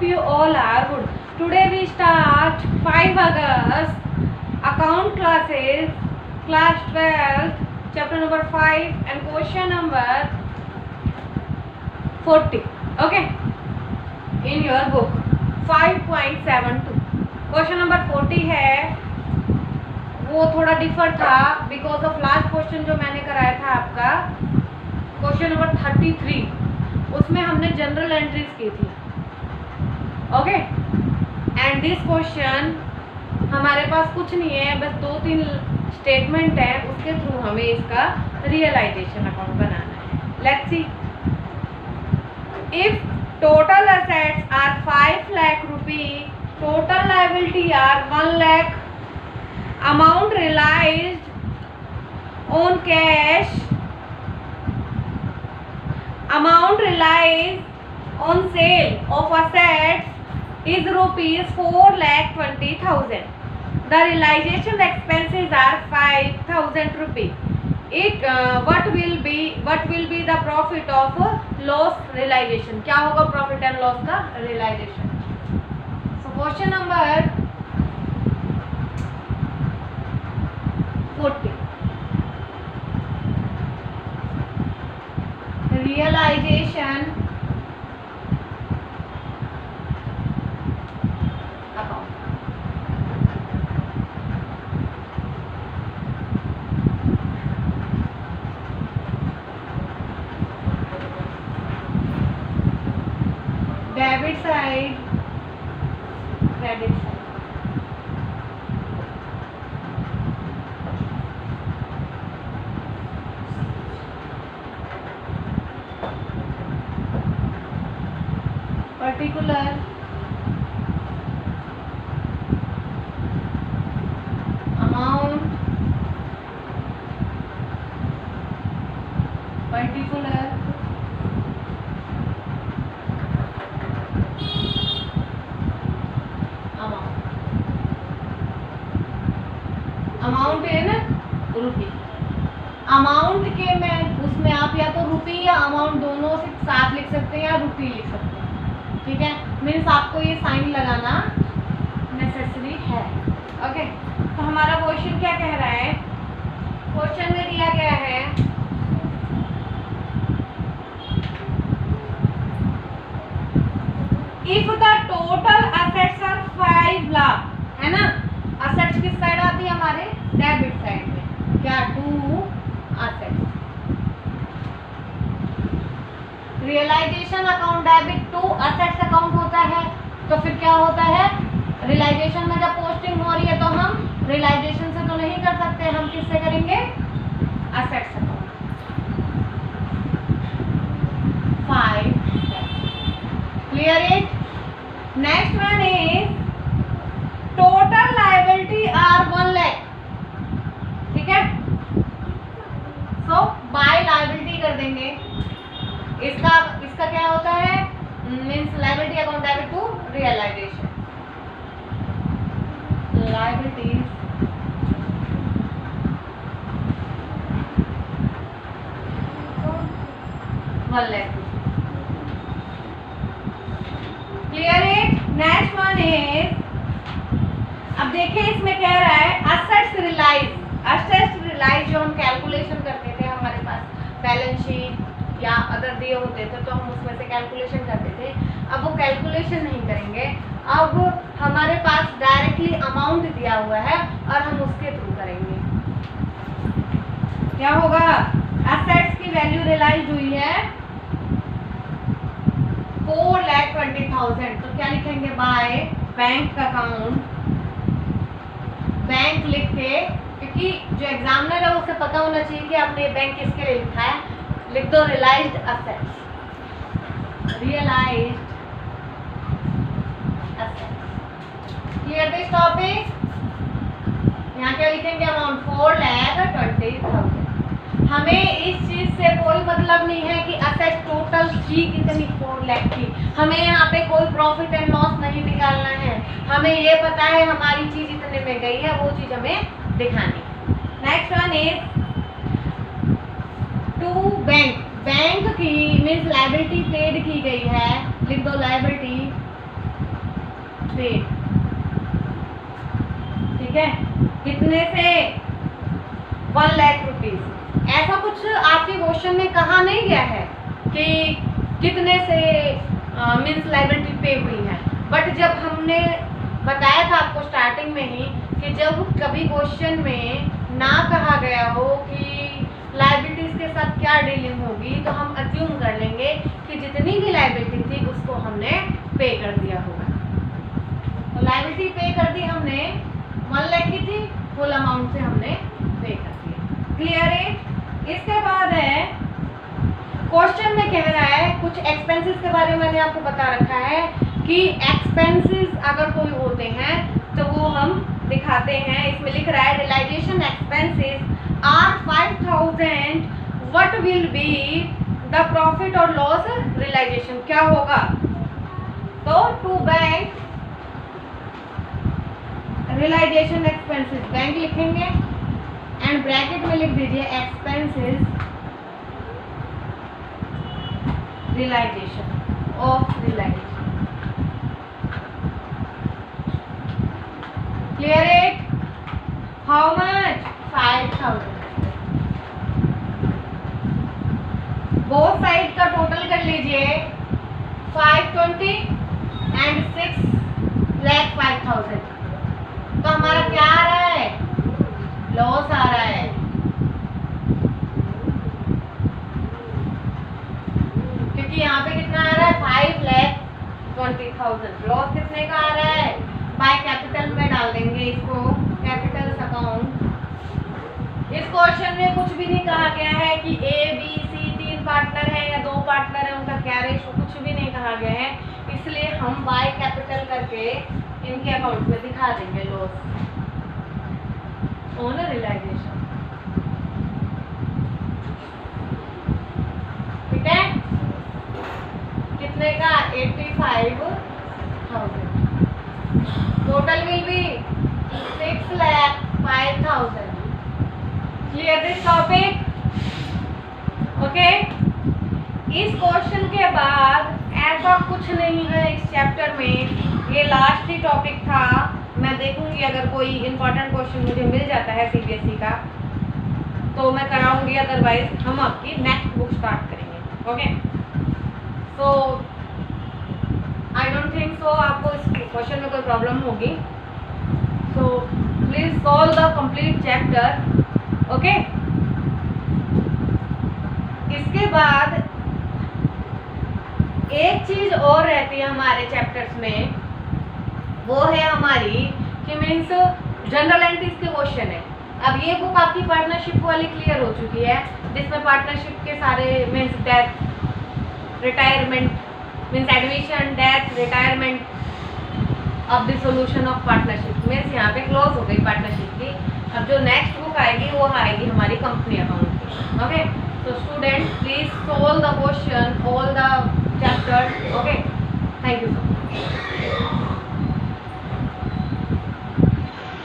hope you all are good. Today we start 5 August account classes, class 12, chapter number 5 and question number 40. Okay, in your book 5.72. Question number 40 है, वो थोड़ा differ था because of last question जो मैंने कराया था आपका question number 33, उसमें हमने जनरल एंट्रीज की थी. ओके, एंड दिस क्वेश्चन हमारे पास कुछ नहीं है, बस 2-3 स्टेटमेंट है, उसके थ्रू हमें इसका रियलाइजेशन अकाउंट बनाना है. Let's see. If total assets are 5 lakh rupee, total liability are 1 lakh, amount realized on cash, amount realized on sale of assets is rupees 4,20,000. The realization expenses are 5,000 rupees. What will be the profit of loss realization? क्या होगा profit and loss का realization? Question number 40, realization account. Debit side, credit side. Particular amount, particular amount in rupee. Amount के में उसमें आप या तो रुपी या अमाउंट दोनों से साथ लिख सकते हैं या रुपी लिख सकते हैं. ठीक है, मीन्स आपको ये साइन लगाना नेसेसरी है. ओके, तो हमारा क्वेश्चन क्या कह रहा है? क्वेश्चन में दिया गया है if the total assets are 5 lakh, है ना. असेट्स किस साइड आती है? हमारे डेबिट साइड में. क्या? To assets. Realization account debit to assets account होता है, तो फिर क्या होता है? रियलाइजेशन में जब पोस्टिंग हो रही है तो हम रियलाइजेशन से तो नहीं कर सकते, हम किससे करेंगे? Assets account. 5. Clear it? Next one is total liability are 1 lakh. ठीक है, सो बाय लायबिलिटी कर देंगे. इसका क्या होता है? Means liability account debit to realization. Liabilities $1 lakh. Clear it? Next one is, अब देखिए इसमें कह रहा है असेट्स रियलाइज. असेट्स रियलाइज जो हम कैलकुलेशन करते थे, हमारे पास बैलेंस शीट या अदर दिए होते थे तो हम उसमें से कैलकुलेशन करते थे. अब वो कैलकुलेशन नहीं करेंगे, अब हमारे पास डायरेक्टली अमाउंट दिया हुआ है और हम उसके थ्रू करेंगे. क्या होगा? असेट्स की वैल्यू रियलाइज हुई है 4,20,000, तो क्या लिखेंगे? By bank account. बैंक लिख के, क्योंकि जो एग्जामिनर है उसे पता होना चाहिए कि आपने बैंक किसके लिए लिखा है. लिख दो realized assets. Realized assets. Clear this topic? यहाँ क्या लिखेंगे? अमाउंट 4,20,000. हमें इस चीज से कोई मतलब नहीं है कि असेट टोटल थी कितनी, 4 लाख थी. हमें यहाँ पे कोई प्रॉफिट एंड लॉस नहीं निकालना है. हमें ये पता है हमारी चीज इतने में गई है, वो चीज हमें दिखानी. Next one is to bank. Bank की मीन्स लायबिलिटी पेड की गई है. लिख दो लायबिलिटी पे, ठीक है, कितने से 1 लाख रुपीज। ऐसा कुछ आपके क्वेश्चन में कहा नहीं गया है कि कितने से मीन्स लायबिलिटी पे हुई है, बट जब हमने बताया था आपको स्टार्टिंग में ही कि जब कभी क्वेश्चन में ना कहा गया हो कि लायबिलिटीज के साथ क्या डीलिंग होगी, तो हम अज्यूम कर लेंगे कि जितनी भी लायबिलिटी थी उसको हमने पे कर दिया होगा। तो लायबिलिटी पे कर दी हमने, 1 लाख की थी, फुल अमाउंट से हमने पे कर दिया। क्लियर है? इसके बाद है क्वेश्चन में कह रहा है कुछ एक्सपेंसेस के बारे में मैंने आपको बता रखा है कि एक्सपेंसेस अगर कोई होते हैं तो वो हम दिखाते हैं। इसमें लिख रहा है realization expenses are 5000, what will be the profit और लॉस रियलाइजेशन, क्या होगा? तो to bank realization expenses, bank लिखेंगे एंड ब्रैकेट में लिख दीजिए expenses realization of realization. Clear it? How much? 5000। Both side का टोटल कर लीजिए, 520 एंड 6,05,000। तो हमारा क्या आ रहा है? लॉस आ रहा है। क्योंकि यहाँ पे कितना आ रहा है? 5,20,000। लॉस कितने का आ रहा है? बाय कैपिटल में डाल देंगे इसको, कैपिटल अकाउंट। इस क्वेश्चन में कुछ भी नहीं कहा गया है कि ए बी सी 3 पार्टनर है या 2 पार्टनर है, उनका क्या रेशो, कुछ भी नहीं कहा गया है। इसलिए हम बाय कैपिटल करके इनके अकाउंट में दिखा देंगे लॉस ऑन रियलाइजेशन। ठीक है? कितने का? 85,000। Total will be 6,05,000। Clear this topic? Okay. इस क्वेश्चन के बाद ऐसा कुछ नहीं है इस चैप्टर में, ये लास्ट ही टॉपिक था। मैं देखूंगी अगर कोई इंपॉर्टेंट क्वेश्चन मुझे मिल जाता है सीबीएसई का तो मैं कराऊंगी, अदरवाइज हम आपकी नेक्स्ट बुक स्टार्ट करेंगे। Okay, so I don't think so आपको इस क्वेश्चन में कोई प्रॉब्लम होगी। So please solve the complete chapter. Okay, इसके बाद एक चीज और रहती है हमारे चैप्टर्स में, वो है हमारी कि मीन्स जनरल एंट्रीज के क्वेश्चन है। अब ये बुक आपकी पार्टनरशिप वाली क्लियर हो चुकी है, जिसमें पार्टनरशिप के सारे means death, retirement, means admission, death, retirement, अब डिसोल्यूशन ऑफ पार्टनरशिप मीन्स यहाँ पे क्लोज हो गई पार्टनरशिप की। अब जो नेक्स्ट बुक आएगी वो आएगी हमारी कंपनी अकाउंट की। Okay, so students please solve the question all the chapters. Okay, thank you so much.